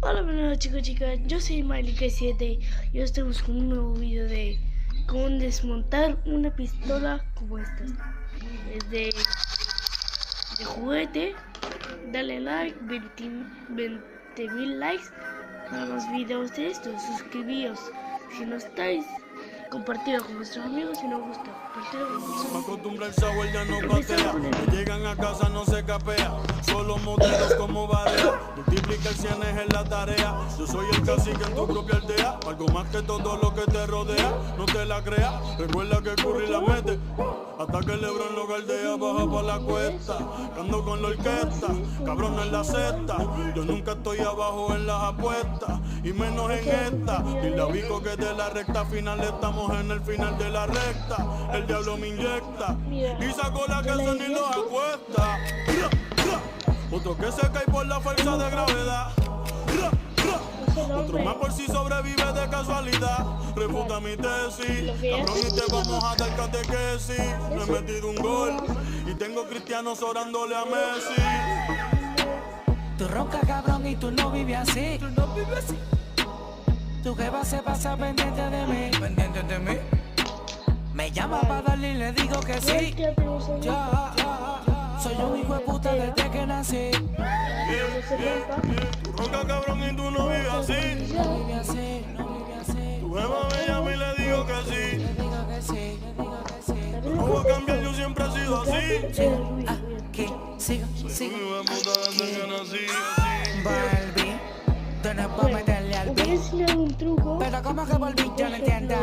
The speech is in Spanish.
Hola, buenas chicos, chicas, yo soy Miley7 y hoy estoy buscando un nuevo video de cómo desmontar una pistola como esta. Es de juguete. Dale like, 20,000 likes para más videos de estos. Suscribíos si no estáis, compartirlo con vuestros amigos si no os gusta. Me acostumbra el sabor, ya no patea. No llegan a casa, no se capea. Solo modelos como barea. Multiplica el cienes en la tarea. Yo soy el cacique en tu propia aldea. Algo más que todo lo que te rodea. No te la creas. Recuerda que Curry la mete. Hasta que Lebron lo galdea, baja pa' la cuesta. Ando con la orquesta, cabrón en la cesta. Yo nunca estoy abajo en las apuestas, y menos en esta. Y la ubico que de la recta final estamos en el final de la recta. El diablo me inyecta y saco la casa ni los acuesta. Otro que se cae por la fuerza de gravedad. Otro más por si sobrevive de casualidad. Refuta mi tesis, cabrón, y te vamos a dar catequesis. No he metido un gol y tengo cristianos orándole a Messi. Tú roncas, cabrón, y tú no vives así. Tu jeva se pasa pendiente de mí. Pendiente de mí. Me llama para darle y le digo que sí. Ya, soy un hijo de puta desde que nací. Tú roncas, cabrón, y tú no vives así. No vive así, no vive así. Tu jeva me llama y le digo que sí. Le digo que sí, le digo que sí. No voy a cambiar, yo siempre he sido así. Sigo aquí, sigo, Soy sigo. un hijo de puta desde que nací, así. Volví, tú no puedes meterle al Voy a beat. enseñar un truco. Pero como que volví, yo no entiendo.